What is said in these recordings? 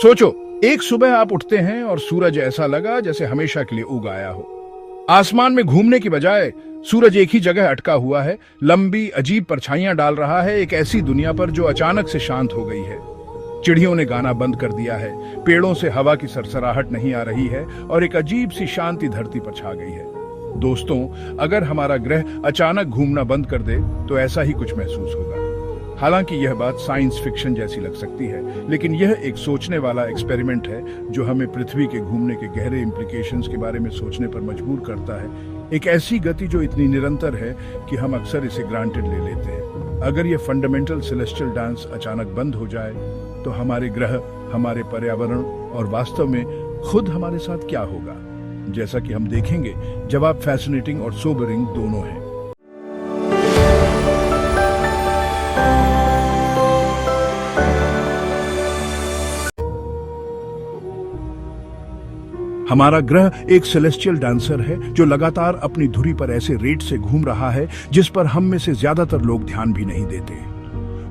सोचो, एक सुबह आप उठते हैं और सूरज ऐसा लगा जैसे हमेशा के लिए उग आया हो। आसमान में घूमने की बजाय सूरज एक ही जगह अटका हुआ है, लंबी अजीब परछाइयां डाल रहा है एक ऐसी दुनिया पर जो अचानक से शांत हो गई है। चिड़ियों ने गाना बंद कर दिया है, पेड़ों से हवा की सरसराहट नहीं आ रही है और एक अजीब सी शांति धरती पर छा गई है। दोस्तों, अगर हमारा ग्रह अचानक घूमना बंद कर दे तो ऐसा ही कुछ महसूस होगा। हालांकि यह बात साइंस फिक्शन जैसी लग सकती है, लेकिन यह एक सोचने वाला एक्सपेरिमेंट है जो हमें पृथ्वी के घूमने के गहरे इम्प्लीकेशंस के बारे में सोचने पर मजबूर करता है। एक ऐसी गति जो इतनी निरंतर है कि हम अक्सर इसे ग्रांटेड ले लेते हैं। अगर यह फंडामेंटल सेलेस्टियल डांस अचानक बंद हो जाए तो हमारे ग्रह, हमारे पर्यावरण और वास्तव में खुद हमारे साथ क्या होगा, जैसा कि हम देखेंगे। जवाब फैसिनेटिंग और सोबरिंग दोनों है। हमारा ग्रह एक सेलेस्टियल डांसर है जो लगातार अपनी धुरी पर ऐसे रेट से घूम रहा है जिस पर हम में से ज्यादातर लोग ध्यान भी नहीं देते।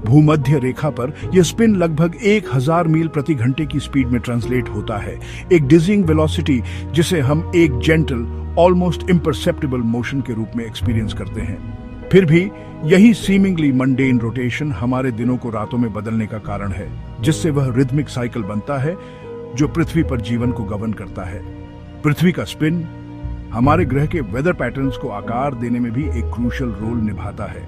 भूमध्य रेखा पर यह स्पिन लगभग 1000 मील प्रति घंटे की स्पीड में ट्रांसलेट होता है, एक डिजिंग वेलोसिटी जिसे हम एक जेंटल, ऑलमोस्ट इम्परसेप्टिबल मोशन के रूप में एक्सपीरियंस करते हैं। फिर भी यही सीमिंगली मंडेन रोटेशन हमारे दिनों को रातों में बदलने का कारण है, जिससे वह रिदमिक साइकिल बनता है जो पृथ्वी पर जीवन को गवर्न करता है। पृथ्वी का स्पिन हमारे ग्रह के वेदर पैटर्न्स को आकार देने में भी एक क्रूशियल रोल निभाता है।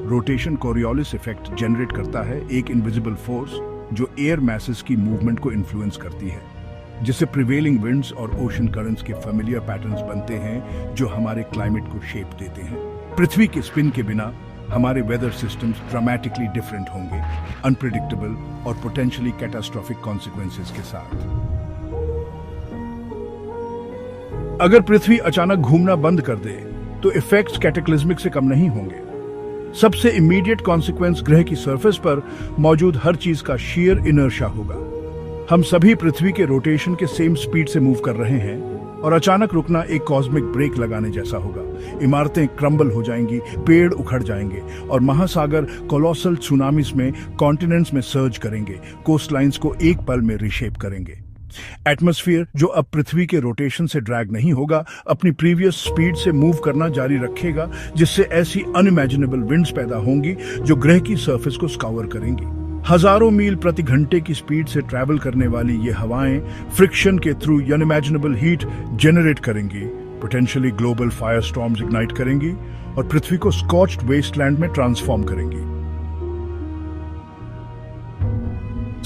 रोटेशन कोरियोलिस इफेक्ट जनरेट करता है, एक इनविजिबल फोर्स जो एयर मैसेस की मूवमेंट को इन्फ्लुएंस करती है, जिससे प्रिवेलिंग विंड्स और ओशन करंट्स के फेमिलियर पैटर्न्स बनते हैं जो हमारे क्लाइमेट को शेप देते हैं। पृथ्वी के स्पिन के बिना हमारे वेदर सिस्टम्स ड्रामेटिकली डिफरेंट होंगे, अनप्रेडिक्टेबल और पोटेंशियली कैटास्ट्रोफिक कॉन्सिक्वेंसेस के साथ। अगर पृथ्वी अचानक घूमना बंद कर दे तो इफेक्ट्स कैटेक्लिज्मिक से कम नहीं होंगे। सबसे इमीडिएट कॉन्सिक्वेंस ग्रह की सरफेस पर मौजूद हर चीज का शीयर इनर्शिया होगा। हम सभी पृथ्वी के रोटेशन के सेम स्पीड से मूव कर रहे हैं और अचानक रुकना एक कॉस्मिक ब्रेक लगाने जैसा होगा। इमारतें क्रम्बल हो जाएंगी, पेड़ उखड़ जाएंगे और महासागर कोलोसल सुनामीज में कॉन्टिनेंट्स में सर्ज करेंगे, कोस्टलाइंस को एक पल में रिशेप करेंगे। एटमॉस्फेयर, जो अब पृथ्वी के रोटेशन से ड्रैग नहीं होगा, अपनी प्रीवियस स्पीड से मूव करना जारी रखेगा, जिससे ऐसी अनइमेजिनेबल विंड्स पैदा होंगी जो ग्रह की सरफेस को स्कावर करेंगी। हजारों मील प्रति घंटे की स्पीड से ट्रैवल करने वाली ये हवाएं फ्रिक्शन के थ्रू अनइमेजिनेबल हीट जनरेट करेंगी, potentially global fire storms ignite करेंगी और पृथ्वी को स्कॉच्ड वेस्टलैंड में ट्रांसफॉर्म करेंगी।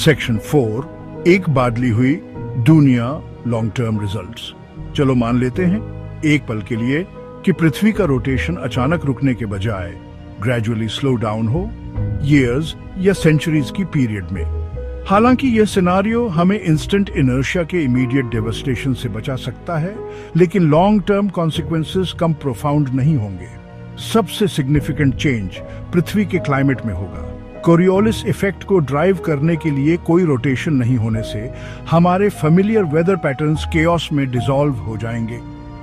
सेक्शन 4, एक बादली हुई दुनिया, लॉन्ग टर्म रिजल्ट्स। चलो मान लेते हैं एक पल के लिए कि पृथ्वी का रोटेशन अचानक रुकने के बजाय ग्रेजुअली स्लो डाउन हो, ईयर्स या सेंचुरीज की पीरियड में। हालांकि यह सिनारियो हमें इंस्टेंट इनर्शिया के इमीडिएट डेवस्टेशन से बचा सकता है, लेकिन लॉन्ग टर्म कॉन्सिक्वेंसेस कम प्रोफाउंड नहीं होंगे। सबसे सिग्निफिकेंट चेंज पृथ्वी के क्लाइमेट में होगा। कोरियोलिस इफेक्ट को ड्राइव करने के लिए कोई रोटेशन नहीं होने से हमारे फेमिलियर वेदर पैटर्न्स केओस में डिसॉल्व हो जाएंगे।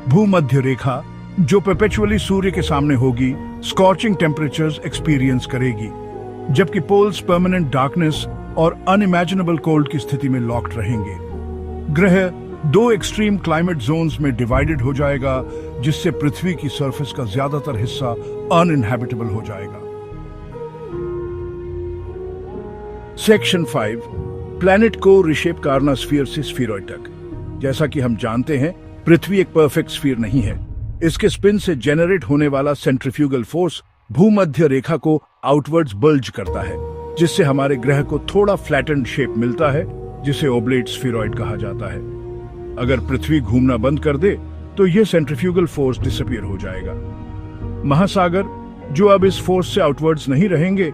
भूमध्य रेखा, जो परपेचुअली सूर्य के सामने होगी, स्कॉचिंग टेम्परेचर्स एक्सपीरियंस करेगी, जबकि पोल्स परमानेंट डार्कनेस और अनइमेजिनेबल कोल्ड की स्थिति में लॉक्ड रहेंगे। ग्रह 2 एक्सट्रीम क्लाइमेट जोन्स में डिवाइडेड हो जाएगा, जिससे पृथ्वी की सरफेस का ज्यादातर हिस्सा अनइनहैबिटेबल हो जाएगा। सेक्शन 5, प्लैनेट को रिशेप करना स्फीयर से स्फीरॉइड तक। जैसा कि हम जानते हैं, पृथ्वी एक परफेक्ट स्फीयर नहीं है। इसके स्पिन से जेनरेट होने वाला सेंट्रीफ्यूगल फोर्स भूमध्य रेखा को आउटवर्ड्स बल्ज करता है, जिससे हमारे ग्रह को थोड़ा फ्लैटेंड शेप मिलता है, जिसे ओब्लेट स्फीरॉइड कहा जाता है। अगर पृथ्वी घूमना बंद कर दे तो यह सेंट्रीफ्यूगल फोर्स डिसअपीयर हो जाएगा। महासागर, जो अब इस फोर्स से आउटवर्ड्स नहीं रहेंगे,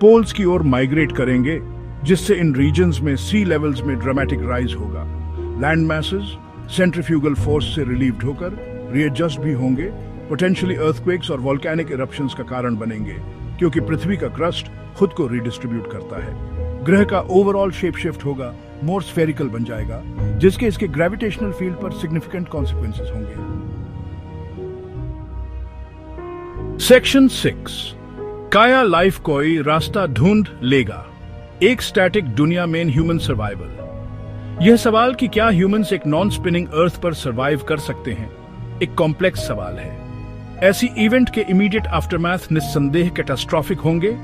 पोल्स की ओर माइग्रेट करेंगे, जिससे इन रीजन्स में सी लेवल्स में ड्रामेटिक राइज होगा। लैंड मैसेस सेंट्रीफ्यूगल फोर्स से रिलीव्ड होकर रीएडजस्ट भी होंगे, पोटेंशियली अर्थक्वेक्स और वोल्केनिक इरप्शंस का कारण बनेंगे, क्योंकि पृथ्वी का क्रस्ट खुद को रीडिस्ट्रीब्यूट करता है। ग्रह का ओवरऑल शेप शिफ्ट होगा, मोर स्फेरिकल बन जाएगा, जिसके इसके ग्रेविटेशनल फील्ड पर सिग्निफिकेंट कॉन्सिक्वेंसेस होंगे। सेक्शन 6, काया लाइफ कोई रास्ता ढूंढ लेगा, एक स्टैटिक दुनिया में ह्यूमन सर्वाइवल। यह सवाल कि क्या ह्यूमंस एक नॉन स्पिनिंग अर्थ पर सरवाइव कर सकते हैं, एक कॉम्प्लेक्स सवाल है। ऐसी इवेंट के इमीडिएट आफ्टरमैथ निस्संदेह कैटास्ट्रॉफिक होंगे।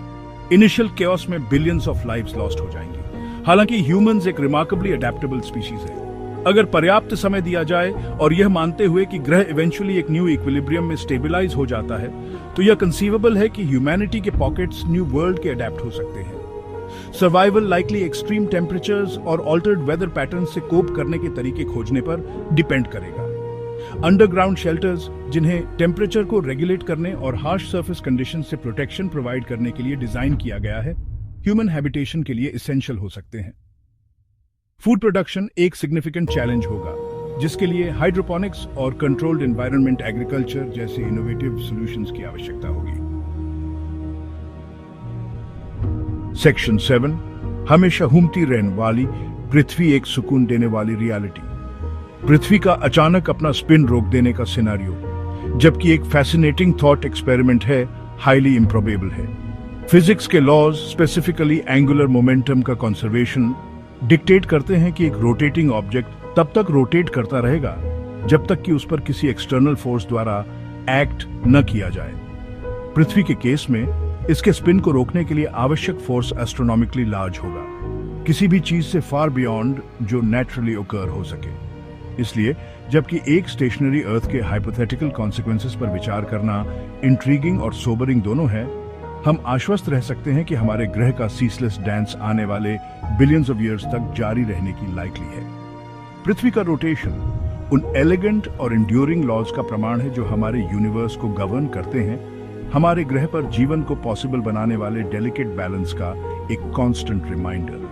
इनिशियल केओस में बिलियंस ऑफ लाइव्स लॉस्ट हो जाएंगी। हालांकि ह्यूमंस एक रिमार्केबली अडेप्टेबल स्पीशीज है। अगर पर्याप्त समय दिया जाए और यह मानते हुए कि ग्रह इवेंचुअली एक न्यू इक्विलिब्रियम में स्टेबलाइज हो जाता है, तो यह कंसीवेबल है कि ह्यूमैनिटी के पॉकेट्स न्यू वर्ल्ड के अडेप्ट हो सकते हैं। सर्वाइवल लाइकली एक्सट्रीम टेम्परेचर्स और ऑल्टर्ड वेदर पैटर्न से कोप करने के तरीके खोजने पर डिपेंड करेगा। अंडरग्राउंड शेल्टर्स, जिन्हें टेम्परेचर को रेगुलेट करने और हार्श सरफेस कंडीशन से प्रोटेक्शन प्रोवाइड करने के लिए डिजाइन किया गया है, ह्यूमन हैबिटेशन के लिए इसेंशियल हो सकते हैं। फूड प्रोडक्शन एक सिग्निफिकेंट चैलेंज होगा, जिसके लिए हाइड्रोपोनिक्स और कंट्रोल्ड एनवायरनमेंट एग्रीकल्चर जैसे इनोवेटिव सॉल्यूशंस की आवश्यकता होगी। सेक्शन 7, हमेशा घूमती रहने वाली पृथ्वी एक सुकून देने वाली रियलिटी। पृथ्वी का अचानक अपना स्पिन रोक देने का सिनेरियो, जबकि एक फैसिनेटिंग थॉट एक्सपेरिमेंट है, हाईली इम्प्रोबेबल है। फिजिक्स के लॉज, स्पेसिफिकली एंगुलर मोमेंटम का कंजर्वेशन, डिक्टेट करते हैं कि एक रोटेटिंग ऑब्जेक्ट तब तक रोटेट करता रहेगा जब तक कि उस पर किसी एक्सटर्नल फोर्स द्वारा एक्ट न किया जाए। पृथ्वी के केस में इसके स्पिन को रोकने के लिए आवश्यक फोर्स एस्ट्रोनॉमिकली लार्ज होगा, किसी भी चीज से फार बियॉन्ड जो नेचुरली ओकर हो सके। इसलिए जबकि एक स्टेशनरी अर्थ के हाइपोथेटिकल कॉन्सिक्वेंसेस पर विचार करना इंट्रीगिंग और सोबरिंग दोनों है, हम आश्वस्त रह सकते हैं कि हमारे ग्रह का सीसलेस डांस आने वाले बिलियंस ऑफ ईयर्स तक जारी रहने की लाइकली है। पृथ्वी का रोटेशन उन एलिगेंट और इंड्यूरिंग लॉज का प्रमाण है जो हमारे यूनिवर्स को गवर्न करते हैं, हमारे ग्रह पर जीवन को पॉसिबल बनाने वाले डेलिकेट बैलेंस का एक कांस्टेंट रिमाइंडर।